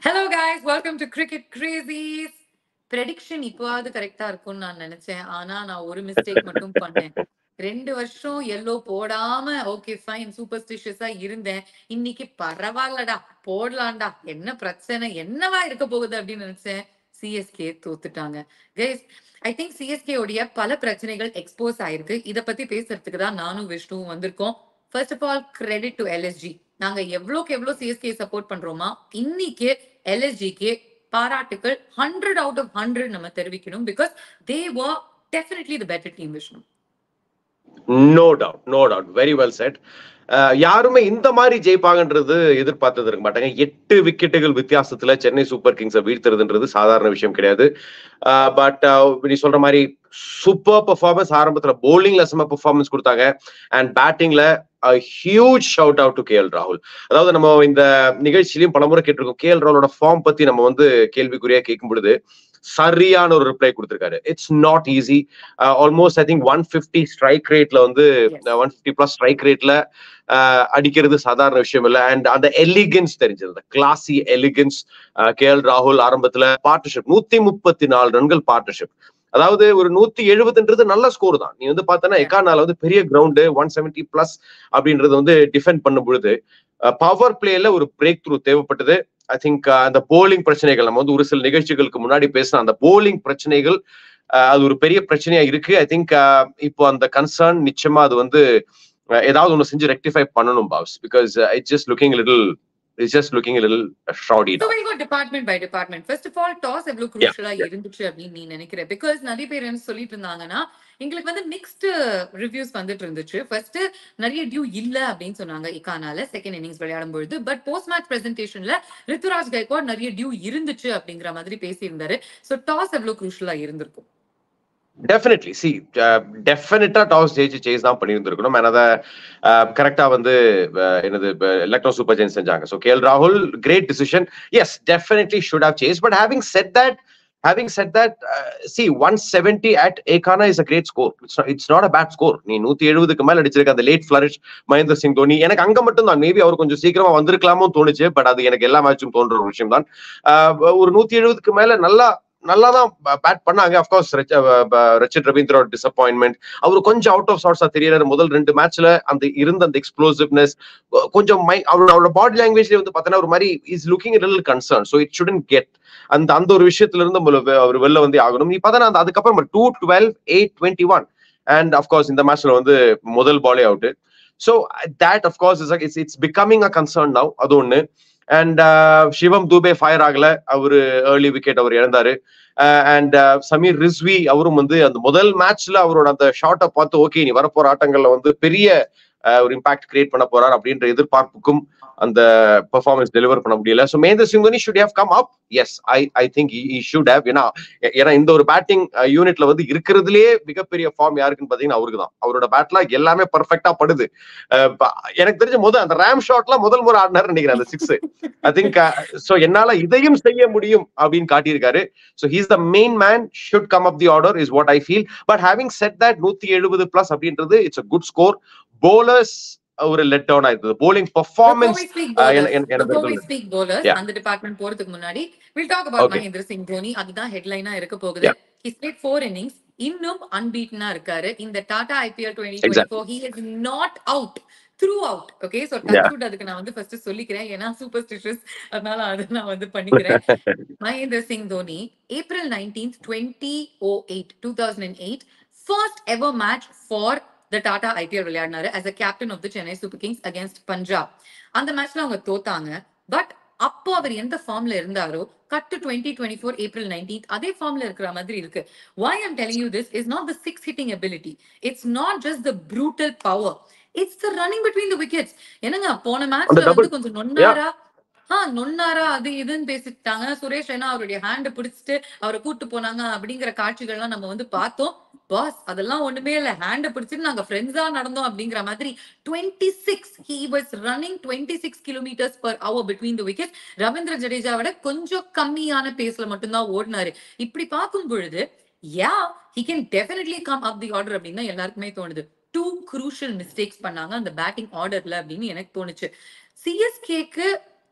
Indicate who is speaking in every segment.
Speaker 1: Hello guys, welcome to Cricket Crazies. Prediction இப்போவாது கரெக்டா இருக்கும்னு நான் நினைச்சேன். ஆனா நான் ஒரு மிஸ்டேக் மட்டும் பண்ணேன். 2 வருஷம் எல்லோ போடாம ஓகே ஃபைன் சூப்பர்ஸ்டிஷியஸா இருந்தேன். இன்னைக்கு பரவாயில்லடா போடலாம்டா. என்ன பிரச்சனை என்னவா இருக்க போகுது அப்படின்னு நினைச்சேன். சிஎஸ்கே தோத்துட்டாங்க. கைஸ் ஐ திங்க் சிஎஸ்கே உடைய பல பிரச்சனைகள் எக்ஸ்போஸ் ஆயிருக்கு. இத பத்தி பேசுறதுக்கு தான் நானும் விஷ்ணுவும் வந்திருக்கோம். First of all credit to LSG. நாங்க எவ்வளோக்கு எவ்வளோ சிஎஸ்கே சப்போர்ட் பண்றோமா இன்னைக்கு எல்எஸ்ஜிக்கு பாராட்டுகள் 100 out of 100 நம்ம தெரிவிக்கணும் because they were definitely the better team Vishnu.
Speaker 2: No doubt very well set. யாருமே இந்த மாதிரி ஜெயிப்பாங்கன்றது எதிர்பார்த்தது இருக்க மாட்டாங்க. 8 விக்கெட்டுகள் வித்தியாசத்துல சென்னை சூப்பர் கிங்ஸை வீழ்த்துறதுன்றது சாதாரண விஷயம் கிடையாது. பட் நீ சொல்ற மாதிரி சூப்பர் பெர்ஃபார்மன்ஸ். ஆரம்பத்துல போலிங்ல செம பெர்ஃபார்மன்ஸ் கொடுத்தாங்க அண்ட் பேட்டிங்ல huge shout out to KL ராகுல். அதாவது நம்ம இந்த நிகழ்ச்சியிலையும் பலமுறை கேட்டிருக்கோம், கேஎல் ராகுலோட ஃபார்ம் பத்தி நம்ம வந்து கேள்விக்குறியா கேட்கும் பொழுது சரியான ஒரு ரிப்ளை கொடுத்திருக்காரு. It's not easy. Almost I think 150 strike ரேட்ல வந்து 150 பிளஸ் ஸ்ட்ரைக் ரேட்ல அடிக்கிறது சாதாரண விஷயம் இல்லை. அண்ட் அந்த எலிகன்ஸ் தெரிஞ்சது, கிளாசி எலிகன்ஸ். கேஎல் ராகுல் ஆரம்பத்துல பார்ட்னர்ஷிப் 134 ரன்கள் பார்ட்னர்ஷிப். அதாவது ஒரு 170ன்றது நல்ல ஸ்கோர் தான். நீ வந்து பார்த்தனா எக்கானால வந்து பெரிய கிரவுண்டு 170 பிளஸ் அப்படின்றது வந்து டிஃபெண்ட் பண்ணும் பொழுது பவர் பிளேல ஒரு பிரேக் த்ரூ தேவைப்பட்டது. ஐ திங்க் அந்த போலிங் பிரச்சனைகள் நம்ம வந்து ஒரு சில நிகழ்ச்சிகளுக்கு முன்னாடி பேசின அந்த போலிங் பிரச்சனைகள் அது ஒரு பெரிய பிரச்சனையா இருக்கு. ஐ திங்க் இப்போ அந்த கன்சர்ன் நிச்சயமா அது வந்து ஏதாவது ஒண்ணு செஞ்சு ரெக்டிஃபை பண்ணணும் boss. Because it's just looking little It's just looking a little shawty now.
Speaker 1: So we go department by department. First of all, toss எவ்வளவு crucial-ஆ இருந்துச்சு அப்படின்னு நீ நினைக்கிற? Because நிறைய பேர் என்ன சொல்லிட்டு இருந்தாங்கன்னா எங்களுக்கு வந்து மிக்ஸ்டு ரிவ்யூஸ் வந்துட்டு இருந்துச்சு. ஃபர்ஸ்ட் நிறைய டியூ இல்ல அப்படின்னு சொன்னாங்க இக்கானால செகண்ட் இன்னிங்ஸ் விளையாடும் பொழுது. பட் போஸ்ட் மேட்ச் பிரசன்டேஷன்ல ரித்துராஜ் கைக்வாட் நிறைய டியூ இருந்துச்சு அப்படிங்கிற மாதிரி பேசியிருந்தாரு. ஸோ டாஸ் எவ்வளவு crucial-ஆ இருந்திருக்கும்?
Speaker 2: டெஃபினெட்லி டெஃபினட்டா டாஸ் ஜெயிச்சு சேஸ் தான் பண்ணியிருந்திருக்கணும். அதை கரெக்டா வந்து என்னது லக்னோ சூப்பர் ஜெயின்ஸ் செஞ்சாங்க. ஸோ கேஎல் ராகுல் great decision. Yes, definitely should have chase. But having set that, see 170 at Ekana is a great score. It's not a bad score. நீ 170க்கு மேல அடிச்சிருக்க அந்த லேட் ஃபிளரிஷ் மகேந்திர சிங் தோனி. எனக்கு அங்க மட்டும் தான் மேபி அவர் கொஞ்சம் சீக்கிரமா வந்திருக்கலாமோ தோணுச்சு. பட் அது எனக்கு எல்லா மேட்சும் தோன்ற ஒரு விஷயம் தான். ஒரு 170க்கு மேல நல்லா தான் பேட் பண்ணாங்க. Of course Rachit Ravindra disappointment. அவரு கொஞ்சம் அவுட் ஆஃப் சார்ட்ஸா தெரியறாரு. முதல் 2 மேட்ச்ல இருந்த அந்த எக்ஸ்ப்ளோசிவ்னஸ் கொஞ்சம் அவரோட பாடி லாங்குவேஜ்ல வந்து பார்த்தீங்கன்னா ஒரு மாதிரி is looking little concern. So it shouldn't get அந்த ஒரு விஷயத்துல இருந்து அவர் வெளில வந்து ஆகணும். நீ பார்த்தா அதுக்கப்புறம் 2-12, 8-21 அண்ட் அப்கோர்ஸ் இந்த மேட்ச்ல வந்து முதல் பாலே out. So that of course it's becoming a concern now. அது ஒண்ணு. அண்ட் சிவம் தூபே ஃபயர் ஆகல, அவரு ஏர்லி விக்கெட் அவர் இழந்தாரு. அண்ட் சமீர் ரிஸ்வி அவரும் வந்து அந்த முதல் மேட்ச்ல அவரோட அந்த ஷாட்டை பார்த்து ஓகே நீ வரப்போற ஆட்டங்கள்ல வந்து பெரிய ஒரு இம்பாக்ட் கிரியேட் பண்ண போறார் அப்படின்ற எதிர்பார்ப்புக்கும் அந்த பெர்ஃபார்மன்ஸ் டெலிவர் பண்ண முடியல. So Mahendra Singh Dhoni should have come up. Yes, I think he should have. ஏன்னா இந்த ஒரு பேட்டிங் யூனிட்ல வந்து இருக்கிறதுலயே மிகப்பெரிய ஃபார்ம் யாருக்குன்னு பாத்தீங்கன்னா அவருக்கு தான். அவரோட பேட்ல எல்லாமே பர்ஃபெக்டா படுது. எனக்கு தெரிஞ்ச அந்த ரேம் ஷாட்ல முதல் முறை ஆடினாரு நினைக்கிறேன் அந்த 6. ஐ திங்க் சோ என்னால இதையும் செய்ய முடியும் அப்படின்னு காட்டியிருக்காரு. So he's the main man, should come up the order is what I feel. But having set that 170 plus அப்படின்றது it's a good score. Bowlers ஒரு லெட் டவுன் ஆயிடுது. போலிங் பெர்ஃபார்மன்ஸ்
Speaker 1: அந்த டிபார்ட்மெண்ட் போறதுக்கு முன்னாடி we'll talk about Mahendra Singh Dhoni. அதுதான் ஹெட்லைனா இருக்க போகுது. He played 4 innings. இன்னும் அன்பீட்டனா இருக்காரு இந்த Tata IPL 2024. He is not out throughout. Okay, so touch wood அதுக்கு நான் வந்து ஃபர்ஸ்ட் சொல்லிக்கிறேன். ஏன்னா சூப்பர்ஸ்டிஷியஸ், அதனால அது நான் வந்து பண்ணிக்கிறேன். Mahendra Singh Dhoni April 19th, 2008 first ever match for the Tata IPL விளையாடினாரு as a captain of the Chennai Super Kings against Punjab. அந்த மேட்ச்ல அவங்க தோத்தாங்க. பட் அப்போ அவர் எந்த ஃபார்ம்ல இருந்தாரோ கட் டு 2024 April 19th அதே ஃபார்ம்ல இருக்கிற மாதிரி இருக்கு. Why I'm telling you this is not the 6 hitting ability. It's not just the brutal power. It's the running between the wickets. என்னங்க போன மேட்ச்ல வந்து கொஞ்சம் நொன்னாரா அது இதுன்னு பேசிட்டாங்க. சுரேஷ் ரெய்னா அவருடைய ஹேண்ட் பிடிச்சிட்டு அவரை கூட்டு போனாங்க அப்படிங்கிற காட்சிகள்லாம் நம்ம வந்து பார்த்தோம். பாஸ் அதெல்லாம் ஒண்ணுமே இல்ல, ஹேண்ட் பிடிச்சிட்டு நாங்க ஃப்ரெண்ட்ஸா நடந்தோம் அப்படிங்கிற மாதிரி 26 he was running 26 km/h between the wickets. Ravindra ஜடேஜாவோட கொஞ்சம் கம்மியான பேஸ்ல மட்டும்தான் ஓடினாரு. இப்படி பார்க்கும் பொழுது he can definitely come up the order அப்படின்னு தான் எல்லாருக்குமே தோணுது. 2 crucial mistakes பண்ணாங்க அந்த பேட்டிங் ஆர்டர்ல அப்படின்னு எனக்கு தோணுச்சு. சிஎஸ்கேக்கு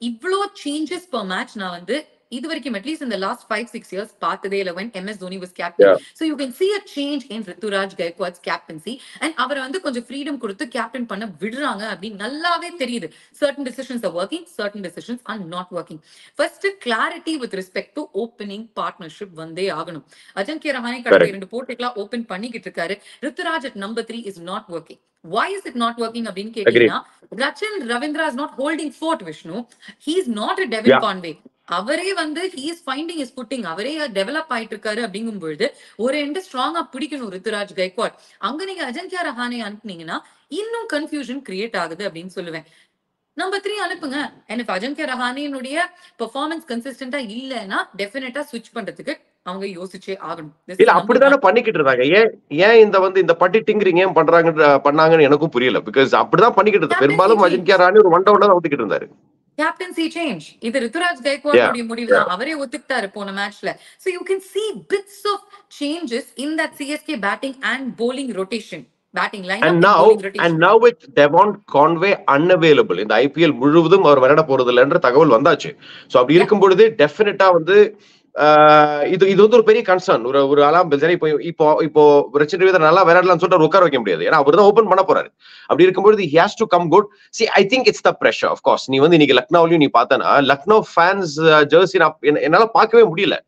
Speaker 1: இவ்ளோ சேஞ்சஸ் per match நான் வந்து இது வரைக்கும் அட்லீஸ்ட் இந்த லாஸ்ட் 5-6 இயர்ஸ் பார்த்ததே இல்லை when MS Dhoni was captain. So you can see a change in Ruturaj Gaikwad's captaincy and அவரை வந்து கொஞ்சம் ஃப்ரீடம் கொடுத்து கேப்டன் பண்ண விடுறாங்க அப்படின்னு நல்லாவே தெரியுது. certain decisions are working, certain decisions are not working. First clarity with respect to opening partnership வந்தே ஆகணும். அஜன்கிய ரஹானே கடந்த 2 போட்டிகளா ஓபன் பண்ணிக்கிட்டு இருக்காரு. Ruturaj at number 3 is not working. Why is it not working அப்படின்னு கேட்டீங்கன்னா Rachin Ravindra is not holding fort, Vishnu. He is not a Devin Conway. அவரே வந்து he is finding his footing. அவரே develop ஆயிட்டு இருக்காரு அப்படிங்கும் பொழுது ஒரு எண்ட் ஸ்ட்ராங்கா பிடிக்கணும் ருத்துராஜ் கைக்வாட். அங்க நீங்க அஜன்கியா ரஹானே அனுப்புனீங்கன்னா இன்னும் கன்ஃபியூஷன் கிரியேட் ஆகுது அப்படின்னு சொல்லுவேன். நம்பர் 3 அனுப்புங்க. எனக்கு அஜன்கியா ரஹானேனுடைய பெர்ஃபார்மன்ஸ் கன்சிஸ்டன்டா இல்லைன்னா டெஃபினட்டா ஸ்விட்ச் பண்றதுக்கு அவங்க யோசிச்சே ஆகணும்.
Speaker 2: இல்ல அப்படிதானே பண்ணிக்கிட்டு இருந்தாங்க. ஏன் இந்த பட்டி டிங்கரிங் ஏன் பண்ணாங்கன்னு எனக்கும் புரியல. பிகாஸ் அப்படிதான் பண்ணிக்கிட்டு இருந்தாங்க. பெரும்பாலும் அஜன்கியா ரஹானே ஒரு 1 டவுன்ல தான் ஊத்திக்கிட்டு இருந்தாரு.
Speaker 1: Captaincy change. இது ருத்துராஜ் கைக்வாட் முடிவு தான். அவரே ஒத்துக்கிட்டாரு போன மேட்ச்ல. So you can see bits of changes in that CSK batting and bowling rotation. Batting lineup and bowling rotation.
Speaker 2: And now with Devon Conway unavailable இந்த IPL முழுவதும் அவர் விளையாட போறது இல்லைன்ற தகவல் வந்தாச்சு. சோ அப்படி இருக்கும் பொழுது டெஃபினட்டா வந்து இது வந்து ஒரு பெரிய கன்சர்ன். ஒரு அலாம் சரி இப்போ ரச்சின் ரவீந்திரன் நல்லா விளையாடலாம்னு சொல்லிட்டு உட்கார வைக்க முடியாது. ஏன்னா அவர் தான் ஓபன் பண்ண போறாரு. அப்படி இருக்கும்போது he has to come good. See, I think it's the pressure. Of course நீ வந்து இன்னைக்கு லக்னோவிலயும் நீ பார்த்தனா லக்னோ ஃபேன்ஸ் ஜெர்சி என்னால பார்க்கவே முடியல.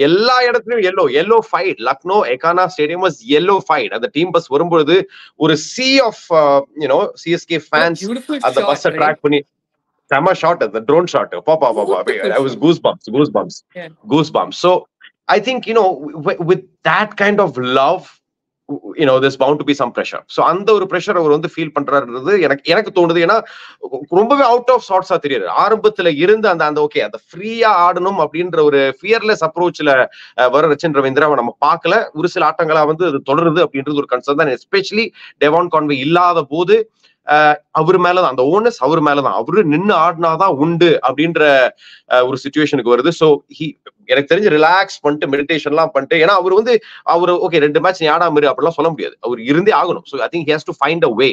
Speaker 2: எல்லா இடத்துலயும் yellow fight. Lucknow Ekana stadium was yellow fight. அந்த டீம் பஸ் வரும்போது ஒரு sea of CSK fans அந்த பஸ் ட்ராக் பண்ணி Sama shot, the drone shot. Pop. I was goosebumps. So I think, with that kind of love, there's bound to be some pressure. So அந்த ஒரு pressure அவர் வந்து feel பண்றாருன்றது எனக்கு தோணுது. ஏன்னா ரொம்பவே out of சார்ட்ஸா தெரியுது. ஆரம்பத்துல இருந்து அந்த ஃப்ரீயா ஆடணும் அப்படின்ற ஒரு ஃபியர்லெஸ் அப்ரோச்ல வர ரச்சின் ரவீந்திராவை நம்ம பார்க்கல. ஒரு சில ஆட்டங்களா வந்து அது தொடருது அப்படின்றது ஒரு கன்சர்ன் தான். எஸ்பெஷலி டெவான் கான்வே இல்லாத போது அவர் மேலதான் அந்த ஓனஸ், அவர் மேலதான் அவரு நின்று ஆடினாதான் உண்டு அப்படின்ற ஒரு சிச்சுவேஷனுக்கு வருது. சோ எனக்கு தெரிஞ்சு ரிலாக்ஸ் பண்ணிட்டு மெடிடேஷன் எல்லாம் பண்ணிட்டு, ஏன்னா அவரு ஓகே 2 மேட்ச் நீ ஆடாம இரு அப்படிலாம் சொல்ல முடியாது. அவர் இருந்தே ஆகணும். So I think he has to find a way.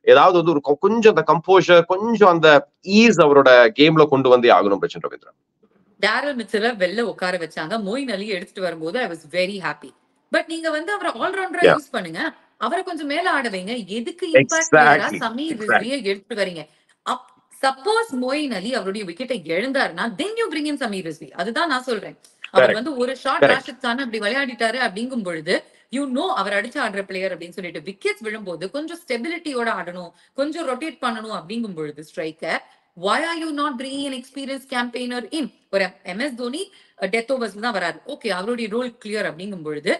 Speaker 2: ஏதாவது வந்து ஒரு கொஞ்சம் அந்த கம்போஷர், கொஞ்சம் அந்த ஈஸ் அவரோட கேம்ல கொண்டு வந்தே ஆகணும் ரச்சின் ரவீந்திரா.
Speaker 1: டேரல் மிச்சல வெளில உட்கார வச்சாங்க. மொயின் அலி எடுத்துட்டு வரும்போது I was very happy. But நீங்க வந்து அவரை ஆல்ரவுண்டரா யூஸ் பண்ணுங்க. அவரை கொஞ்சம் மேல ஆடுவீங்க. எதுக்கு இம்பாக்ட் பிளேயரா சமீர் ரிஸ்வியை எடுத்துட்டு வரீங்க? சப்போஸ் மொயின் அலி அவருடைய விக்கெட்டை எழுந்தாருன்னா then you bring in Sameer Rizvi. அதுதான் நான் சொல்றேன். அவர் வந்து ஒரு ஷாட் ராஷித் கான் அப்படி விளையாடிட்டாரு அப்படிங்கும் பொழுது அவர் அடிச்சு ஆடுற பிளேயர் அப்படின்னு சொல்லிட்டு விக்கெட்ஸ் விழும்போது கொஞ்சம் ஸ்டெபிலிட்டியோட ஆடணும், கொஞ்சம் ரொட்டேட் பண்ணணும் அப்படிங்கும் பொழுது striker why are you not bringing an experienced campaigner in? ஒரு MS Dhoni டெத் ஓவர்ஸ்ல தான் வராரு. ஓகே, அவருடைய ரோல் கிளியர் அப்படிங்கும் பொழுது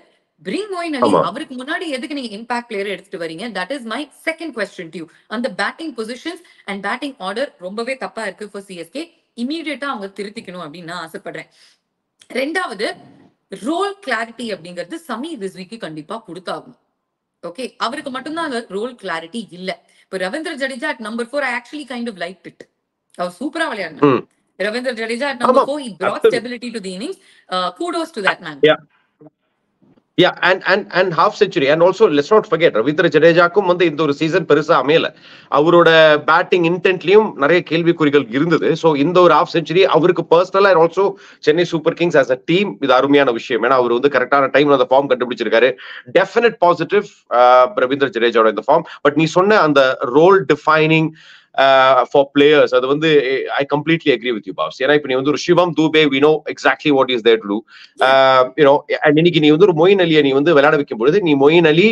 Speaker 1: bring Moeen Ali. அவருக்கு முன்னாடி எதுக்கு நீங்க இம்பாக்ட் பிளேயர் எடுத்துட்டு வரீங்க? That is my second question to you. அந்த batting positions and batting order ரொம்பவே தப்பா இருக்கு for CSK. இமீடியட்டா அவங்க திருத்திக்கணும் அப்படின்னு நான் ஆசைப்படுறேன். ரெண்டாவது, ரோல் கிளாரிட்டி அப்படிங்கிறது சமீர் ரிஸ்விக்கு கண்டிப்பா கொடுத்தாகும். ஓகே, அவருக்கு மட்டும்தான் ரோல் கிளாரிட்டி இல்ல. இப்போ Ravindra Jadeja at number 4 I actually kind of liked it. அவர் சூப்பரா விளையாடுனார். Ravindra Jadeja at number 4 he brought stability to the innings. Kudos to that man.
Speaker 2: Yeah, and half century. And also let's not forget Ravindra ஜடேஜாக்கும் வந்து இந்த ஒரு season பெருசா அமையல. அவரோட batting இன்டென்ட்லயும் நிறைய கேள்விக்குறிகள் இருந்தது. So இந்த ஒரு ஹாஃப் செஞ்சுரி அவருக்கு பர்சனலா and also Chennai super Kings as a team இது அருமையான விஷயம். ஏன்னா அவர் வந்து கரெக்டான டைம்ல அந்த ஃபார்ம் கண்டுபிடிச்சிருக்காரு. டெஃபினட் பாசிட்டிவ் ரவீந்திர ஜடேஜாவோட இந்த ஃபார்ம். பட் நீ சொன்ன அந்த ரோல் டிஃபைனிங் for players, அது வந்து I completely agree with you, boss. ஏன்னா இப்ப நீ வந்து ஒரு சிவம் Dube, we know exactly what is there to do. And இன்னைக்கு நீ வந்து ஒரு மொயின் அலியை நீ வந்து விளையாட வைக்கும் பொழுது நீ மொயின் அலி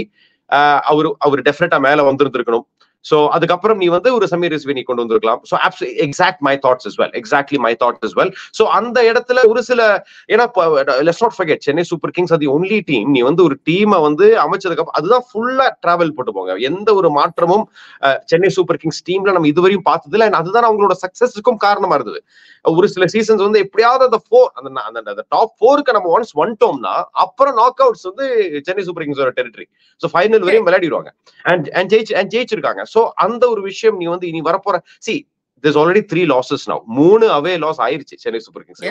Speaker 2: அவர் டெஃபினட்டா மேல வந்திருக்கணும். சோ அதுக்கப்புறம் நீ வந்து ஒரு சமீர் ரிஸ்வி நீ கொண்டு வந்திருக்கலாம். So exact my thoughts as well. Exactly my thoughts as well. So அந்த இடத்துல ஒரு சில, ஏன்னா let's not forget Chennai super Kings அது ஒன்லி டீம். நீ வந்து ஒரு டீமை வந்து அமைச்சதுக்கு அப்புறம் அதுதான் ஃபுல்லா டிராவல் போட்டு போங்க. எந்த ஒரு மாற்றமும் சென்னை சூப்பர் கிங்ஸ் டீம்ல நம்ம இதுவரையும் பார்த்ததில்ல. அதுதான் அவங்களோட சக்சஸுக்கும் காரணமா இருந்தது. ஒரு சில சீசன்ஸ் வந்து எப்படியாவது அந்த டாப் 4க்கு நம்ம ஒன்ஸ் வந்துட்டோம்னா அப்புறம் நாக் அவுட்ஸ் வந்து சென்னை சூப்பர் கிங்ஸோட டெரிட்டரி. சோ ஃபைனல் வரையும் விளையாடிடுவாங்க and ஜெயிச்சிருக்காங்க. சோ அந்த ஒரு விஷயம் நீ வந்து இனி வரப்போற there's already 3 losses now. 3 away loss ஆயிருச்சு சென்னை சூப்பர் கிங்ஸ்.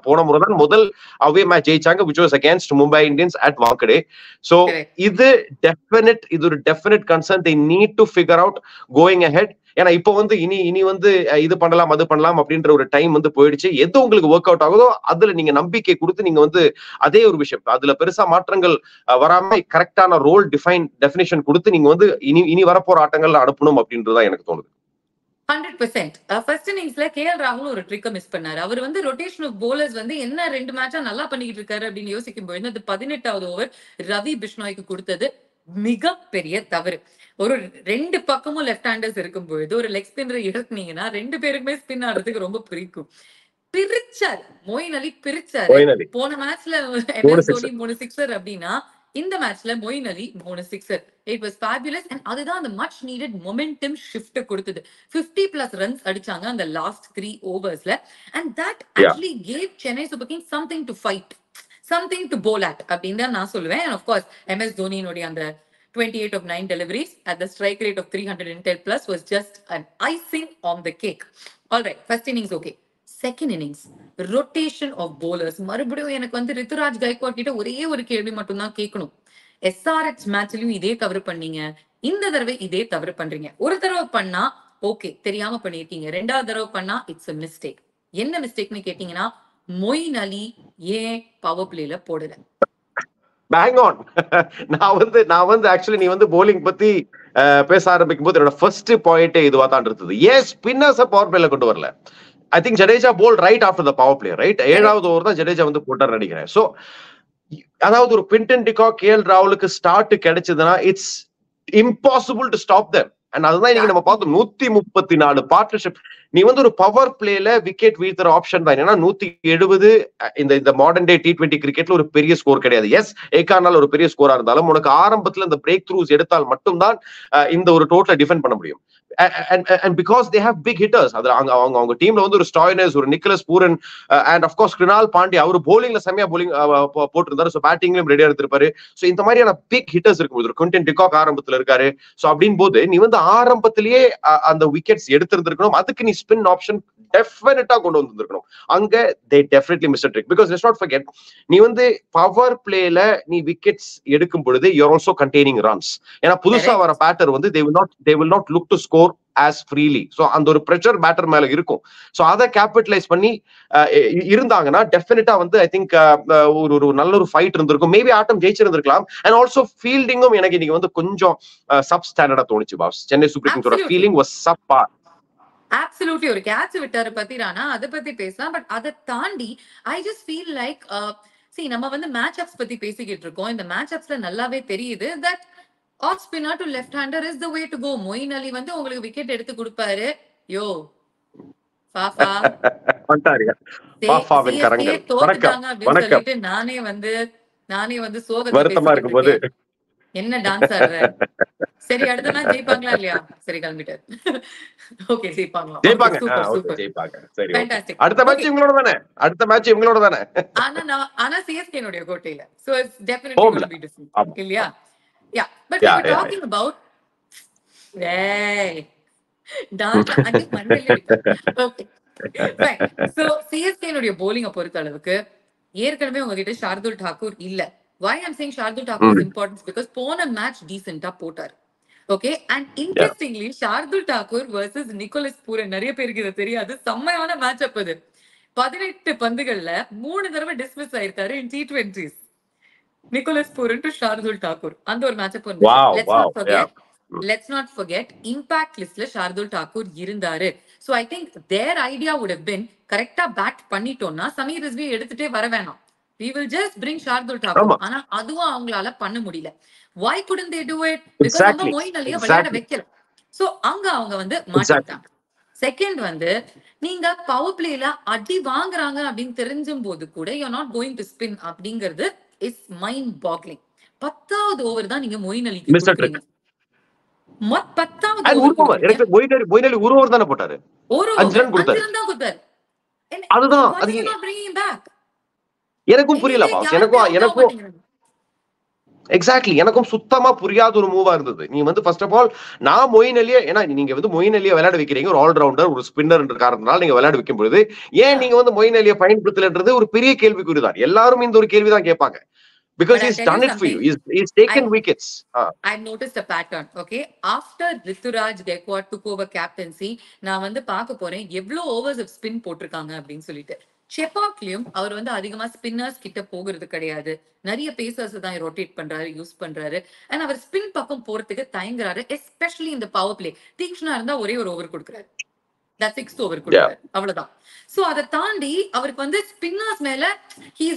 Speaker 2: போன முறை தான் முதல் away match ஜெயிச்சாங்க, which was against Mumbai Indians at Wankhede. So இது ஒரு definite concern they need to figure out going ahead. ஏன்னா இப்போ வந்து இனி வந்து இது பண்ணலாம் அது பண்ணலாம் அப்படின்ற ஒரு டைம் வந்து போயிடுச்சு. எது உங்களுக்கு ஒர்க் அவுட் ஆகுதோ அதுல நீங்க நம்பிக்கை கொடுத்து நீங்க வந்து அதே ஒரு விஷயம் அதுல பெருசா மாற்றங்கள் வராம கரெக்டான ரோல் டெஃபினிஷன் கொடுத்து நீங்க வந்து இனி வரப்போற ஆட்டங்கள்ல அனுப்பணும் அப்படின்றதுதான் எனக்கு தோணுது.
Speaker 1: 100%. ஃபர்ஸ்ட் இன்னிங்ஸ்ல கேஎல் ராகுல் ஒரு ட்ரிக்க மிஸ் பண்ணாரு. அவர் வந்து ரொட்டேஷன் ஆஃப் போலர்ஸ் வந்து என்ன 2 மேட்சா நல்லா பண்ணிக்கிட்டு இருக்காரு அப்படின்னு யோசிக்கும் பொழுது அது 18வது ஓவர் ரவி பிஷ்னாய்க்கு கொடுத்தது மிகப்பெரிய தவறு. ஒரு 2 பக்கமும் லெஃப்ட் ஹேண்டர்ஸ் இருக்கும் பொழுது ஒரு லெக் ஸ்பின்னரை இறக்குனீங்கன்னா 2 பேருக்குமே ஸ்பின் ஆடுறதுக்கு ரொம்ப பிடிக்கும். பிரிச்சாரு, மொயின் அலி பிரிச்சாரு. போன மேட்ச்ல MS தோனி 3 சிக்ஸர் அப்படின்னா இந்த மேட்ச்ல மொயின் அலி 3 sixer. It was fabulous and அதுதான் அந்த மச் நீடட் மொமெண்டம் ஷிஃப்ட் கொடுத்தது. 50+ ரன்ஸ் அடிச்சாங்க அந்த லாஸ்ட் 3 ஓவர்ஸ்ல and that actually gave Chennai super kings something to fight, something to bowl at அப்படின்னு தான் நான் சொல்லுவேன். அண்ட் ஆஃப் கோர்ஸ் MS தோனியினுடைய அந்த 28 of 9 deliveries at the strike rate of 310+ was just an icing on the cake. All right, first innings okay. Second innings rotation of bowlers. மறுபடியும் எனக்கு வந்து ரித்துராஜ் கைக்வாட் கிட்ட ஒரே ஒரு கேள்வி மட்டும் தான் கேட்கணும். SRH மேட்ச்லயும் இதே தவறு பண்ணீங்க, இந்த தடவை இதே தவறு பண்றீங்க. ஒரு தடவை பண்ணா ஓகே தெரியாம பண்ணிருக்கீங்க, 2வது தடவை பண்ணா இட்ஸ் a மிஸ்டேக். என்ன மிஸ்டேக்னு கேட்டீங்கன்னா மொயின் அலி ஏன் பவர் பிளேல போடல?
Speaker 2: Bang on. நான் வந்து ஆக்சுவலி நீ வந்து போலிங் பத்தி பேச ஆரம்பிக்கும் போது என்னோட ஃபர்ஸ்ட் பாயிண்டே இதுவா தான் இருந்தது. ஏன் ஸ்பின்னர்ஸ பவர் பிளேல கொண்டு வரல? I think Jadeja bowled right after the power play, right? 7வது ஓவர் தான் ஜடேஜா வந்து போட்டார் நினைக்கிறேன். சோ அதாவது ஒரு குவிண்டன் டிகாக் கேஎல் ராகுலுக்கு ஸ்டார்ட் கிடைச்சதுன்னா it's impossible to stop them. And அதுதான் இன்னைக்கு நம்ம பார்த்தோம் 134 பார்ட்னர்ஷிப். நீ வந்து ஒரு பவர் பிளேல விக்கெட் வீழ்த்துற ஆப்ஷன் தான். ஏன்னா 170 இந்த மாடர்ன் டே T20 கிரிக்கெட்ல ஒரு பெரிய ஸ்கோர் கிடையாது. எஸ் ஏகார்னால் ஒரு பெரிய ஸ்கோரா இருந்தாலும் உனக்கு ஆரம்பத்துல இந்த பிரேக் த்ரூஸ் எடுத்தால் மட்டும்தான் இந்த ஒரு டோட்டலை டிஃபெண்ட் பண்ண முடியும். And because they have big hitters, அது அவங்க டீம்ல வந்து ஒரு ஸ்டாய்னஸ், ஒரு Nicholas Pooran and of course Krunal Pandya அவர் bowlingல செமையா bowling போட்டிருந்தாரு. சோ பேட்டிங்லயும் ரெடியா எடுத்திருப்பாரு. சோ இந்த மாதிரியான பிக் ஹிட்டர்ஸ் இருக்கும்போது ஒரு குவிண்டன் டிகாக் ஆரம்பத்துல இருக்காரு. சோ அப்படின் போது நீ வந்து ஆரம்பத்திலேயே அந்த விக்கெட்ஸ் எடுத்திருந்திருக்கணும். அதுக்கு நீ ஸ்பின் ஆப்ஷன் டெஃபினட்டா கொண்டு வந்திருக்கணும். அங்க they definitely missed a trick because let's not forget நீ வந்து பவர் பிளேல நீ விக்கெட்ஸ் எடுக்கும் பொழுது you're also containing runs. ஏன்னா புதுசா வர பேட்டர் வந்து they will not look to score as freely. So அந்த ஒரு பிரஷர் பேட்டர் மேல இருக்கும். சோ அதை கேபிட்டலைஸ் பண்ணி இருந்தாங்கன்னா டெஃபினட்டா வந்து ஐ திங்க் ஒரு நல்ல ஒரு ஃபைட் இருந்திருக்கும். மேபி ஆட்டம் ஜெயிச்சிருந்திருக்கலாம். அண்ட் ஆல்சோ ஃபீல்டிங்கும் எனக்கு இன்னைக்கு வந்து கொஞ்சம் சப் ஸ்டாண்டர்டா தோணுச்சு பாஸ். சென்னை சூப்பர் கிங்ஸோட ஃபீலிங் வாஸ் சப்பார்.
Speaker 1: Absolutely. ஒரு கேட்ச் விட்டாரு பத்தி ரானா அதை பத்தி பேசலாம். பட் அதை தாண்டி ஐ ஜஸ்ட் ஃபீல் லைக் நம்ம வந்து மேட்ச் அப்ஸ் பத்தி பேசிக்கிட்டு இருக்கோம். இந்த மேட்ச் அப்ஸ்ல நல்லாவே தெரியுது that off spinner to left hander is the way to go. Moeen Ali வந்து உங்களுக்கு விக்கெட் எடுத்து கொடுப்பாரு. யோ பாஃபா தோத்துட்டாங்க அப்படின்னு சொல்லிட்டு நானே வந்து
Speaker 2: வருத்தமா இருக்கும்போது
Speaker 1: என்ன டான்ஸ் ஆடுற? சரி அடுத்த மேட்ச் ஜெயிப்பாங்களா இல்லையா? சரி கிளம்பிட்டாரு. ஓகே ஜெயிப்பாங்க.
Speaker 2: சரி அடுத்த மேட்ச் இவங்களோட தானே.
Speaker 1: ஆனா சிஎஸ்கே னுடைய கோட்டையில. So it's definitely going to be different இல்லையா? Yeah but we are talking about dance and மண்டலி. Okay fine. சோ சிஎஸ்கே னுடைய bowling பொறுத்த அளவுக்கு ஏற்கனவே உங்ககிட்ட ஷார்துல் டாக்கூர் இல்ல. Why I'm saying Shardul Thakur is important because போன மேட்ச் டீசென்ட்டா போட்டார். Okay and interestingly Shardul Thakur versus Nicholas Pooran. நிறைய பேருக்கு இது தெரியாது. செம்மையான மேட்ச் அப் அது. 18 பந்துகள்ல 3 தடவை டிஸ்மிஸ் ஆயிருக்காரு in T20s. Nicholas Pooran to Shardul Thakur. அந்த ஒரு மேட்ச் அப் வந்து let's not forget இம்பாக்ட் லிஸ்ட்ல ஷார்துல் டாக்கூர் இருந்தாரு. So I think their idea would have been கரெக்ட்டா பேட் பண்ணிட்டோம்னா சமீர் ரிஸ்வி எடுத்துட்டே வர வேணாம். We will just bring Shardul Thakur. ஆனா அதுவும் அவங்களால பண்ண முடியல. Why couldn't they do it? Because அவங்க மொயின் அலியை விளையாட வைக்கல. சோ அங்க அவங்க வந்து மாட்டிட்டாங்க. செகண்ட் வந்து நீங்க பவர் பிளேல அடி வாங்குறாங்க அப்படின்னு தெரிஞ்சும் போது கூட you're not going to spin அப்படிங்கிறது is mind boggling. 10வது ஓவர் தான் நீங்க மொயின் அலிக்கு கொடுத்தீங்க. 10வது ஓவர்
Speaker 2: எனக்கு மொயின் அலி ஒரு ஓவர் தான போட்டாரு.
Speaker 1: ஒரு 5 ரன் கொடுத்தாரு.
Speaker 2: அதுதான் அது எனக்கும் புரியல பாஸ். எனக்கும் எக்ஸாக்ட்லி எனக்கும் சுத்தமா புரியாத ஒரு மூவா இருந்தது. நீ வந்து ஃபர்ஸ்ட் ஆஃப் ஆல் நான் மொயின் அலியை ஏன்னா நீங்க வந்து மொயின் அலியை விளையாட வைக்கிறீங்க ஒரு ஆல்ரவுண்டர் ஒரு ஸ்பின்னர் என்ற காரணத்தினால நீங்க விளையாட வைக்கும் பொழுது ஏன் நீங்க வந்து மொயின் அலியை பயன்படுத்தலன்றது ஒரு பெரிய கேள்விக்குறிதான். எல்லாரும் இந்த ஒரு கேள்விதான் கேட்பாங்க. because
Speaker 1: But I'll
Speaker 2: he's
Speaker 1: tell
Speaker 2: done
Speaker 1: you
Speaker 2: it for you.
Speaker 1: something.
Speaker 2: He's taken wickets.
Speaker 1: I've noticed a pattern. Okay, after Rituraj Gaikwad took over captaincy, நான் வந்து பார்க்க போறேன் எவ்வளவு ஓவர்ஸ் ஆஃப் ஸ்பின் போட்டிருக்காங்க அப்படின்னு சொல்லிட்டு. செபாக்லயும் அவர் வந்து அதிகமா ஸ்பின்னர்ஸ் கிட்ட போகிறது கிடையாது. நிறைய பேசர்ஸ் தான் ரொட்டேட் பண்றாரு, யூஸ் பண்றாரு. அண்ட் அவர் ஸ்பின் பக்கம் போறதுக்கு தயங்குறாரு, எஸ்பெஷலி இந்த பவர் பிளே. தீக்ஷ்ணா இருந்தா ஒரே ஒரு ஓவர் கொடுக்குறாரு, சிக்ஸ்த் ஓவர் கொடுக்குறாரு, அவ்வளவுதான். சோ அதை தாண்டி அவருக்கு வந்து ஸ்பின்னர்ஸ் மேல he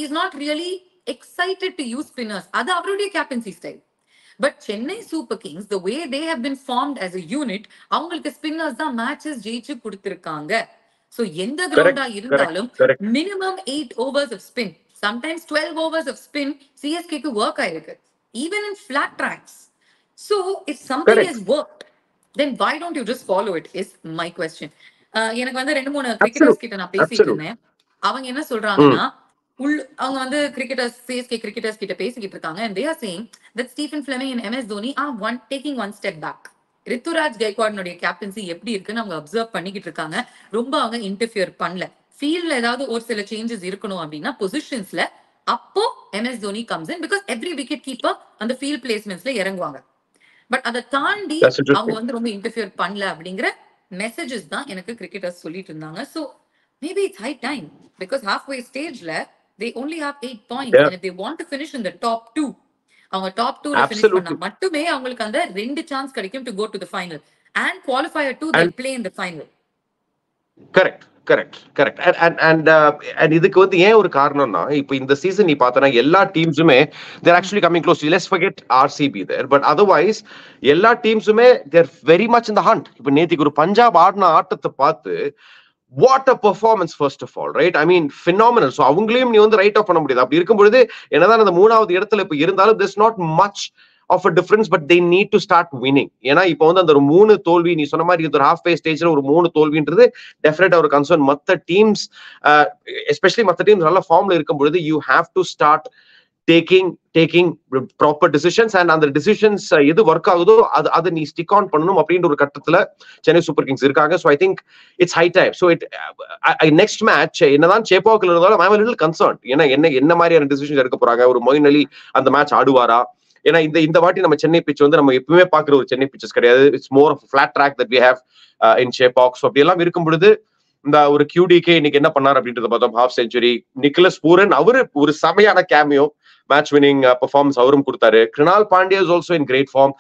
Speaker 1: is not really excited to use spinners. அது அவருடைய captaincy style. But Chennai super Kings the way they have been formed as a unit, அவங்களுக்கு ஸ்பின்னர்ஸ் தான் மேட்சஸ் ஜெயிச்சு கொடுத்திருக்காங்க. சோ எந்த கிரவுண்டா இருந்தாலும் minimum 8 overs of spin, sometimes 12 overs of spin சிஎஸ்கேக்கு ஒர்க் ஆயிருக்கு, even in flat tracks. So if something has worked, then why don't you just follow it is my question. எனக்கு வந்து 2-3 கிரிக்கெட்டர்ஸ் கிட்ட நான் பேசிட்டு இருந்தேன். அவங்க என்ன சொல்றாங்கன்னா, அவங்க வந்து கிரிக்கெட்டர்ஸ், சிஎஸ்கே கிரிக்கெட்டர்ஸ் கிட்ட பேசிக்கிட்டு இருக்காங்க, and they are saying that Stephen Fleming and MS Dhoni are taking one step back. Ruturaj கைக்வாட்னுடைய கேப்டன்சி எப்படி இருக்குன்னு அவங்க அப்சர்வ் பண்ணிக்கிட்டு இருக்காங்க. ரொம்ப அவங்க இன்டர்ஃபியர் பண்ணல. ஃபீல்ட்ல ஏதாவது ஒரு சில சேஞ்சஸ் இருக்கணும் அப்படின்னா பொசிஷன்ஸ்ல அப்போ MS Dhoni comes in, because every wicket keeper அந்த ஃபீல்ட் பிளேஸ்மெண்ட்ஸ்ல இறங்குவாங்க. பட் அதை தாண்டி அவங்க வந்து ரொம்ப இன்டர்ஃபியர் பண்ணல அப்படிங்கிற மெசேஜஸ் தான் எனக்கு கிரிக்கெட்டர்ஸ் சொல்லிட்டு இருந்தாங்க. So maybe it's high time, because halfway ஸ்டேஜ்ல they only have 8 points, and if they want to finish in the top 2, அவங்க டாப் 2ல finish பண்ணா மட்டுமே அவங்களுக்கு அந்த 2 சான்ஸ் கிடைக்கும் to go to the final, and qualifier 2 they play in the final.
Speaker 2: Correct. And இதுக்கு வந்து ஏன் ஒரு காரணம்னா, இப்போ இந்த சீசன் நீ பார்த்தனா எல்லா டீம்ஸுமே they're actually coming close. Let's forget RCB there, but otherwise எல்லா டீம்ஸுமே they're very much in the hunt. இப்போ நேத்திக்கு ஒரு பஞ்சாப் ஆடின ஆட்டத்தை பார்த்து, what a performance first of all, right? I mean phenomenal. So அவங்களையும் நீ வந்து ரைட் ஆஃப் பண்ண முடியாது. அப்படி இருக்கும் பொழுது என்னதான் அந்த 3வது இடத்துல இப்ப இருந்தாலும் there's not much of a difference, but they need to start winning. ஏன்னா இப்போ வந்து அந்த ஒரு 3 தோல்வி நீ சொன்ன மாதிரி ஒரு halfway ஸ்டேஜ்ல ஒரு 3 தோல்வின்றது டெஃபினட்டா ஒரு கன்சர்ன். மத்த டீம்ஸ் எஸ்பெஷலி மத்த டீம்ஸ் நல்ல ஃபார்ம்ல இருக்கும் பொழுது you have to start taking proper decisions, and அந்த decisions எது ஒர்க் ஆகுதோ அது நீ ஸ்டிக் ஆன் பண்ணணும் அப்படின்ற ஒரு கட்டத்துல சென்னை சூப்பர் கிங்ஸ் இருக்காங்க. So I think it's high time. So next match என்னதான் சேப்பாக்ல இருந்தாலும் I'm a little concerned. ஏன்னா என்ன மாதிரியான டிசிஷன்ஸ் எடுக்க போறாங்க, ஒரு மொயின் அலி அந்த மேட்ச் ஆடுவாரா? ஏன்னா இந்த வாட்டி நம்ம சென்னை பிட்ச் வந்து நம்ம எப்பவுமே பாக்குற ஒரு சென்னை பிச்சஸ் கிடையாது. It's more of flat track that we have in Chepauk. So அப்படி எல்லாம் இருக்கும் பொழுது இந்த ஒரு QDK இன்னைக்கு என்ன பண்ணார் அப்படின்றத பார்த்தோம். Half century. நிக்கலஸ் பூரன் அவரு ஒரு செமையான கேமியோ மேட்ச் வினிங் பெர்ஃபார்மன்ஸ் அவரும் கொடுத்தாரு. Krunal Pandya is also in great form.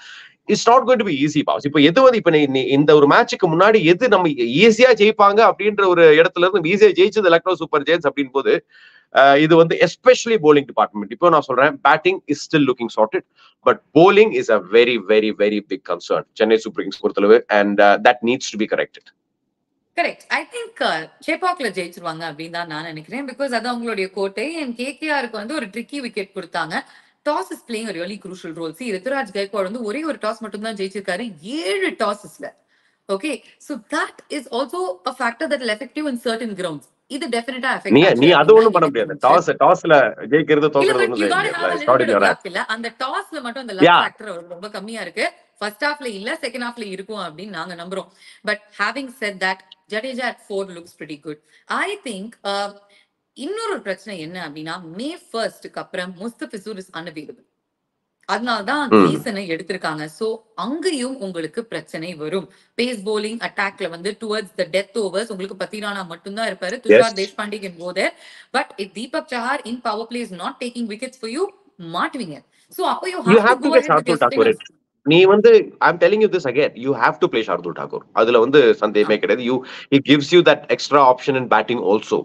Speaker 2: It's not going to be easy boss. இப்போ எது வந்து இப்ப இந்த ஒரு மேட்சுக்கு முன்னாடி எது நம்ம ஈஸியா ஜெயிப்பாங்க அப்படின்ற ஒரு இடத்துல இருந்து ஈஸியா ஜெயிச்சது லக்னோ சூப்பர் ஜெயின்ஸ் அப்படின்னு போது இது வந்து எஸ்பெஷலி போலிங் டிபார்ட்மெண்ட். இப்போ நான் சொல்றேன் batting is still looking sorted, but bowling is a very very very big concern Chennai super kings பொறுத்தளவு, and that needs to be corrected.
Speaker 1: Correct. I think சேப்பாக்ல ஜெயிச்சிருவாங்க அப்படின்னு தான் நான் நினைக்கிறேன், பிகாஸ் அது அவங்களுடைய கோட்டை. அண்ட் கேகேஆருக்கு வந்து ஒரு ட்ரிக்கி விக்கெட் கொடுத்தாங்க. Toss is playing a really crucial role. See, Ruturaj Gaikwad வந்து ஒரே ஒரு டாஸ் மட்டும் தான் ஜெயிச்சிருக்காரு 7 டாஸஸ்ல. Okay, so that is also a factor that will affect you in certain grounds. இது டெஃபினட்டா அஃபெக்ட்
Speaker 2: நீ அது ஒண்ணும் பண்ண முடியாது. டாஸ்ல ஜெயிக்கிறது தோக்குறது ஒண்ணும்
Speaker 1: இல்ல. அந்த டாஸ்ல மட்டும் அந்த லக் ஃபேக்டர் ரொம்ப கம்மியா இருக்கு. ஃபர்ஸ்ட் ஹாஃப்ல இல்ல, செகண்ட் ஹாஃப்ல இருக்கும் அப்படின்னு நாங்க நம்புறோம். But having set that, Jadeja at 4 looks pretty good. I think இன்னொரு பிரச்சனை என்ன அப்படின்னா, May 1st அப்புறம் முஸ்தபிசூர் இஸ் unavailable. அதனாலதான் சீசனை எடுத்திருக்காங்க. சோ அங்கேயும் உங்களுக்கு பிரச்சனை வரும். பேஸ் போலிங் அட்டாக்ல வந்து டுவர்ட்ஸ் த டெத் ஓவர்ஸ் உங்களுக்கு பத்திரானா மட்டும்தான் இருப்பாரு. Tushar Deshpande can go there, but if Deepak Chahar in power play is not taking wickets for you, மாட்டுவீங்க. So அப்போ you have to go ahead with your spinners.
Speaker 2: நீ வந்து I'm telling you this again, you have to play Shardul Thakur. அதுல வந்து சந்தேகமே கிடையாது. He gives you that extra option in batting also.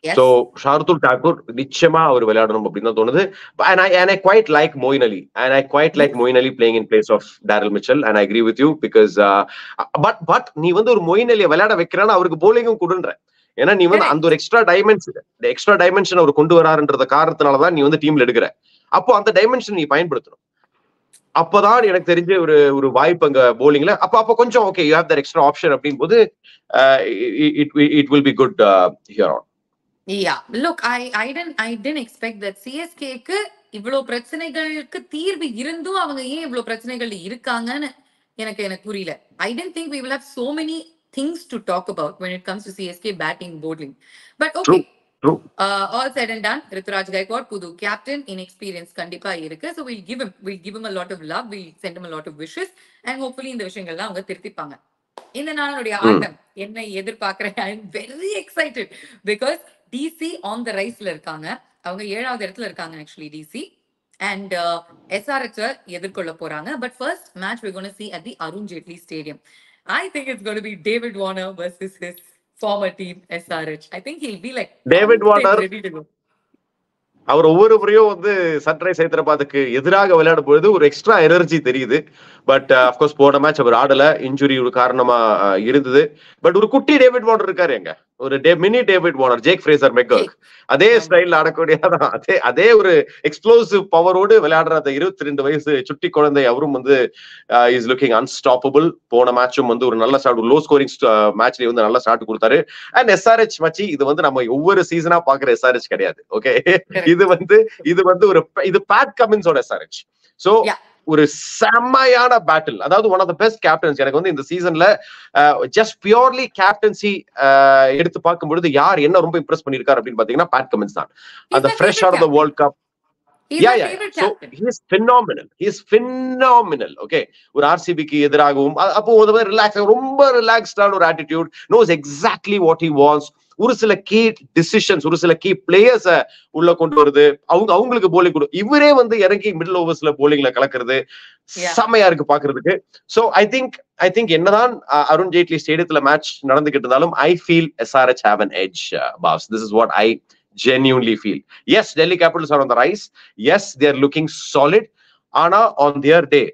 Speaker 1: Yes.
Speaker 2: So Shardul Thakur நிச்சயமா அவர் விளையாடணும் அப்படின்னு தோணுது. And I quite like Moeen Ali, and I quite like Moeen Ali playing in place of Daryl Mitchell, and I agree with you because but நீ வந்து ஒரு Moeen Ali விளையாட வைக்கிறானா அவருக்கு bowling-ம் கொடுன்ற. ஏன்னா நீ வந்து அந்த ஒரு எக்ஸ்ட்ரா டைமென்ஷன் அவர் கொண்டு வராருன்றத காரணத்தினாலதான் நீ வந்து டீம்ல எடுக்கிற. அப்போ அந்த டைமென்ஷன் நீ பயன்படுத்தணும். அப்பதான் எனக்கு தெரிஞ்ச ஒரு வாய்ப்பு அங்க போலிங்ல. அப்ப கொஞ்சம் okay, you have that extra option அப்படின் போது it will be good here on.
Speaker 1: Yeah, look, I didn't expect that CSK-க்கு இவ்வளவு பிரச்சனைகளுக்கு தீர்வு இருந்தும் அவங்க ஏன் இவ்வளவு பிரச்சனைகள் இருக்காங்கன்னு எனக்கு புரியல. I didn't think we will have so many things to talk about when it comes to CSK batting, bowling. But okay,
Speaker 2: True.
Speaker 1: All said and done, Rituraj Gaikwad, புது captain, inexperience கண்டிப்பா இருக்கு. So we'll give him a lot of love, we'll send him a lot of wishes, and hopefully இந்த விஷயங்கள்லாம் அவங்க திருத்திப்பாங்க. இந்த நாளுடைய ஆட்டம் என்ன எதிர்பார்க்கிறேன். I am very excited because DC on the ரைஸ்ல இருக்காங்க. அவங்க 7வது இடத்துல இருக்காங்க ஆக்சுவலி டிசி. அண்ட் எஸ்ஆர்எச் எதிர்கொள்ள போறாங்க. But first match we're going to see at the Arun Jaitley Stadium. I think it's going to be David Warner versus his former team SRH. I think he'll be like
Speaker 2: David Warner
Speaker 1: ready to go.
Speaker 2: அவர் ஒவ்வொரு முறையும் வந்து sunrise ஹைதராபாத்துக்கு எதிராக விளையாடும் பொழுது ஒரு extra energy தெரியுது. But of course போன match அவர் ஆடல, injury ஒரு காரணமா இருந்தது. பட் ஒரு குட்டி டேவிட் வார்னர் இருக்காரு, எங்க ஒரு mini David Warner, Jack Fraser McGurk அதே ஸ்டைல் ஆடக்கூடிய அதே ஒரு எக்ஸ்ப்ளோசிவ் பவரோடு விளையாடுற அந்த 22 வயசு சுட்டி குழந்தை அவரும் வந்து இஸ் லுக்கிங் அன்ஸ்டாப்பபிள். போன மேட்சும் வந்து ஒரு நல்ல ஸ்டார்ட், லோ ஸ்கோரிங் மேட்ச்லயே வந்து நல்ல ஸ்டார்ட் கொடுத்தாரு. அண்ட் எஸ்ஆர்எச் மச்சி இது வந்து நம்ம ஒவ்வொரு சீசனா பாக்குற எஸ்ஆர்எச் கிடையாது. ஓகே, இது வந்து ஒரு இது பேட் கமின்ஸோட எஸ்ஆர்எச். சோ ஒரு செம்மையான பேட்டில். அதாவது one of the best captains. எனக்கு வந்து இந்த சீசன்ல ஜஸ்ட் பியூர்லி கேப்டன்சி எடுத்து பார்க்கும்பொழுது யார் என்ன ரொம்ப இம்ப்ரெஸ் பண்ணிருக்காரு அப்படின்னு பாத்தீங்கன்னா பேட் கமின்ஸ் தான். அந்த fresh off the world cup. So he is phenomenal. He is phenomenal. Okay, ஒரு ஆர்சிபிக்கு எதிராகவும் அப்போ ரொம்ப ரிலாக்ஸ்டான ஒரு attitude, knows exactly what he wants. ஒரு சில கீ டிசிஷன்ஸ், ஒரு சில கீ பிளேயர்ஸ் உள்ள கொண்டு வருது, அவங்களுக்கு போலிங் கொடு. இவரே வந்து இறங்கி மிடில் ஓவர்ஸ்ல போலிங்ல கலக்குறது செம்மையா இருக்கு பாக்குறதுக்கு. சோ ஐ திங்க் என்னதான் அருண் ஜேட்லி ஸ்டேடியத்துல மேட்ச் நடந்துகிட்டு இருந்தாலும் I feel SRH have an edge, boss. This is what I genuinely feel. Yes, Delhi Capitals are on the rise. Yes, they are looking solid. ஆனா on their day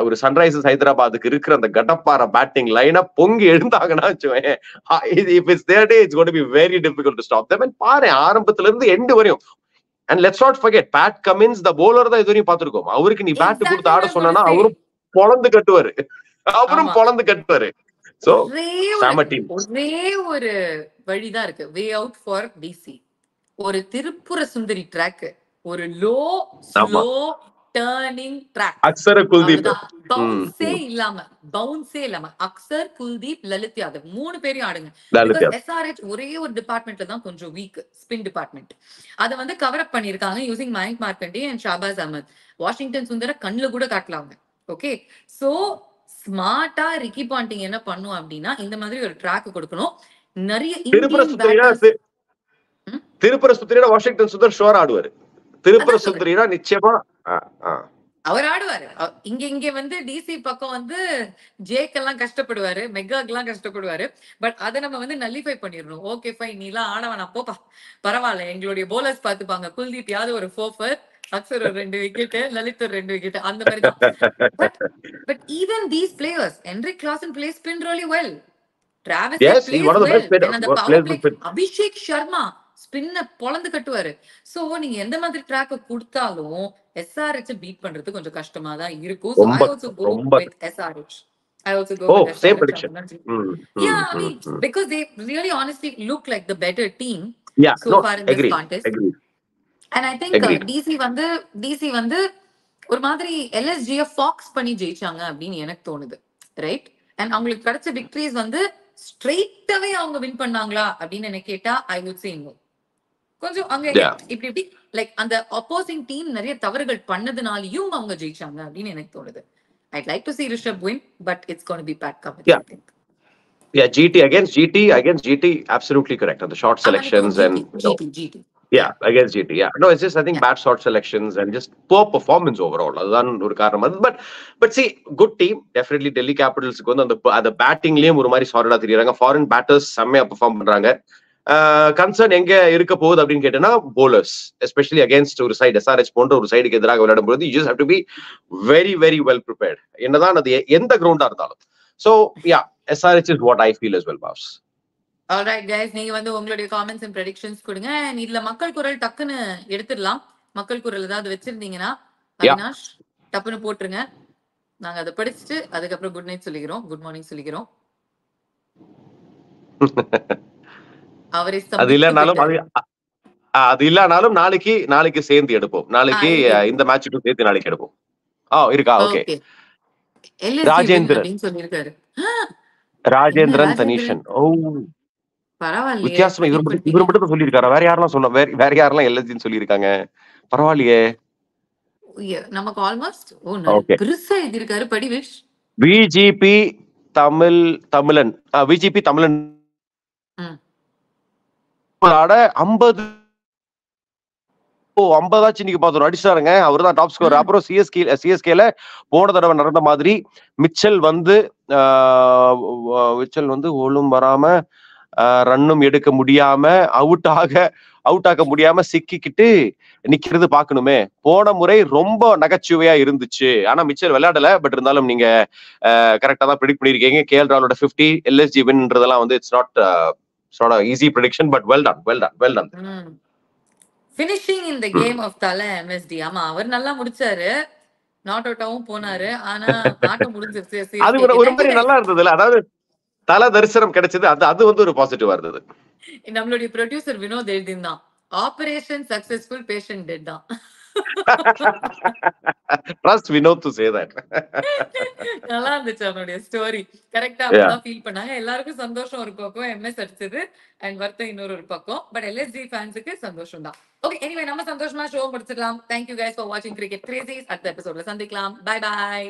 Speaker 2: ஒரு Sunrisers ஹைதராபாத்துக்கு இருக்கிற அந்த கடப்பார batting லைனா பொங்கி எழுந்தாங்கன்னா வச்சுக்கோங்க, if it's their day, it's going to be very difficult to stop them. And பாரு ஆரம்பத்துல இருந்து எண்ட் வரையும். And let's not forget, Pat Cummins the bowler தான் இதுவரையும் பார்த்திருக்கோம். அவருக்கு நீ பேட் கொடுத்து ஆட சொன்னா அவரும் பொளந்து கட்டுவாரு. சோ
Speaker 1: ஒரே ஒரு வழிதான் இருக்கு, வே அவுட் ஃபார் டிசி. ஒரு திருப்புர சுந்தரி ட்ராக், ஒரு low slow turning track,
Speaker 2: Axar Kuldeep
Speaker 1: பவுன்ஸே இல்லாம அக்சர் குல்தீப் லலித் யாதவ் 3 பேரையும் ஆடுங்க. எஸ்ஆர்எச் ஒரே ஒரு டிபார்ட்மெண்ட்ல தான் கொஞ்சம் வீக், ஸ்பின் டிபார்ட்மெண்ட். அதை வந்து கவர் அப் பண்ணிருக்காங்க using Mayank Markande and Shahbaz Ahmed. Washington சுந்தர கண்ணுல கூட காட்டலாங்க. ஓகே, சோ ஸ்மார்ட்டா ரிக்கி பாண்டிங் என்ன பண்ணும் அப்படின்னா இந்த மாதிரி ஒரு ட்ராக் கொடுக்கணும். நிறைய
Speaker 2: திருப்புர சுத்திரியோட வாஷிங்டன் சுந்தர் ஷோர் ஆடுவாரு. திருப்புர சுந்தரினா நிச்சயமா
Speaker 1: அவர் ஆடுவாரு. இங்க வந்து டிசி பக்கம் வந்து ஜேக் எல்லாம் கஷ்டப்படுவாரு, மெகாக் எல்லாம் கஷ்டப்படுவாரு. பட் அதை நம்ம வந்து நல்லிஃபை பண்ணிடணும். ஓகே ஃபைன், நீ எல்லாம் ஆட வேணாம் போப்பா, பரவாயில்ல, எங்களுடைய போலர்ஸ் பாத்துப்பாங்க. குல்தீப் யாவது ஒரு 4 அக்சர் ஒரு 2 விக்கெட், லலித் ஒரு 2 விக்கெட், அந்த மாதிரி தான். But even these players, Henrik Claassen plays spin really well. Travis plays well. And the power play, Abhishek Sharma ஸ்பின்ன பொளந்து கட்டுவாரு. சோ நீங்க எந்த மாதிரி ட்ராக்க கொடுத்தாலும் எஸ்ஆர்எச் பீட் பண்றது கொஞ்சம் கஷ்டமா தான் இருக்கும். So I also go with SRH. I also go with
Speaker 2: same prediction.
Speaker 1: Yeah, I mean, because they really honestly look like the better team so far in this contest. And I think DC வந்து ஒரு மாதிரி LSG Fox பண்ணி ஜெயிச்சாங்க அப்படின்னு எனக்கு தோணுது, right? And அவங்களுக்கு கிடைச்ச விக்டரிஸ் வந்து ஸ்ட்ரெயிட்டாவே அவங்க வின் பண்ணாங்களா அப்படின்னு என்ன கேட்டா ஐ வுட் சே நோ. கொஞ்சம் அங்க இப்படி லைக் அந்த ஆப்போசிங் டீம் நிறைய தவறுகள் பண்ணதுனாலயும் அவங்க ஜெயிச்சாங்க அப்படின்னு எனக்கு தோணுது. I'd like to see Rishabh win, but it's going to be Pat Cummins, I think.
Speaker 2: Yeah, GT against GT, absolutely correct. And the short selections and
Speaker 1: GT.
Speaker 2: Yeah, against GT. Yeah, no, it's just I think bad short selections and just poor performance overall. அதுதான் ஒரு காரணம். But see, good team. Definitely Delhi Capitalsக்கு வந்து அந்த பேட்டிங்லயும் ஒரு மாதிரி சாலிடா தெரியுறாங்க. Foreign batters செம்மையா perform பண்றாங்க. Concern எங்க இருக்க போகுது அப்படின்னு கேட்டேன்னா bowlers, especially against ஒரு சைடு SRH போன்ற ஒரு சைடுக்கு எதிராக விளையாடும் பொழுது you just have to be very very well prepared. என்னதான் அது எந்த கிரவுண்டா இருந்தாலும். So yeah, SRH is what I feel as well, boss.
Speaker 1: Alright guys, நீங்க வந்து உங்களுடைய comments and predictions கொடுங்க. இதுல மக்கள் குரல் டக்குன்னு எடுத்துடலாம். மக்கள் குரல் ஏதாவது வச்சிருந்தீங்கன்னா அவினாஷ் டப்புன்னு போட்டுருங்க. நாங்க அதை படிச்சுட்டு அதுக்கப்புறம் குட் நைட் சொல்லிக்கிறோம், குட் மார்னிங் சொல்லிக்கிறோம்.
Speaker 2: அது இல்லனாலும் நாளைக்கு சேர்ந்து எடுப்போம். நாளைக்கு இந்த மேட்சுக்கு சேர்த்து நாளைக்கு எடுப்போம். இருக்கா? ஓகே. ராஜேந்திரன் தனீஷன்.
Speaker 1: பரவாயில்லையே
Speaker 2: வித்தியாசமா
Speaker 1: ப்ரெடிக்ட்
Speaker 2: இவர்
Speaker 1: பண்ணிட்டீங்க.
Speaker 2: மட்டும் தான் சொல்லியிருக்காரா? வேற யாரெல்லாம் சொன்னா? வேற யாரெல்லாம் எல்எஸ்ஜின்னு சொல்லியிருக்காங்க? பரவாயில்லையே.
Speaker 1: நமக்கு ஆல்மோஸ்ட்
Speaker 2: ஓகே.
Speaker 1: பெருசா எழுதியிருக்காரு படி விஷ்.
Speaker 2: விஜிபி தமிழன் விஜிபி தமிழன்
Speaker 1: ம்.
Speaker 2: 50 50 இன்னைக்கு பார்த்தோம் அடிச்சாருங்க. அவர் தான் டாப் ஸ்கோர். அப்புறம் சிஎஸ்கேல போன தடவை நடந்த மாதிரி மிச்சல் வந்து ஓலும் வராம ரன்னும் எடுக்க முடியாம அவுட் ஆக முடியாம சிக்கிக்கிட்டு நிக்கிறது பாக்கணுமே. போன முறை ரொம்ப நகைச்சுவையா இருந்துச்சு. ஆனா மிச்சல் விளையாடல. பட் இருந்தாலும் நீங்க கரெக்டா தான் ப்ரெடிக்ட் பண்ணிருக்கீங்க. கேஎல் ராகுலோட 50 எல்எஸ்ஜி வின்ன்றதெல்லாம் வந்து it's not easy prediction. But well done.
Speaker 1: Finishing in the game of Thala MSD. ஆமா, அவர் நல்லா முடிச்சாரு. நாட் அவுட்டாவும் போனாரு. ஆனா ஆட்டம் முடிஞ்சிருச்சு.
Speaker 2: அது ஒரு மாதிரி நல்லா இருந்ததுல. அதாவது தல தரிசனம் கிடைச்சது. அது வந்து ஒரு பாசிட்டிவா இருந்தது.
Speaker 1: நம்மளுடைய ப்ரொடியூசர் வினோத் எழுதினான், ஆபரேஷன் சக்சஸ்ஃபுல் பேஷண்ட் டெட் தான்.
Speaker 2: Trust Vinod to say that.
Speaker 1: நல்லா இருந்துச்சு அவனுடைய ஸ்டோரி. கரெக்டா அப்பதான் ஃபீல் பண்ணாங்க. எல்லாருக்கும் சந்தோஷம் ஒரு பக்கம், எம்எஸ் அடிச்சது அண்ட் வருத்தம் இன்னொரு பக்கம். பட் எல்எஸ்ஜி ஃபேன்ஸுக்கு சந்தோஷம் தான். ஓகே, எனிவே நம்ம சந்தோஷமா ஷோ முடிச்சுக்கலாம். தேங்க்யூ கைஸ் ஃபார் வாட்சிங் கிரிக்கெட் கிரேசிஸ். அடுத்த எபிசோட்ல சந்திக்கலாம். Bye bye.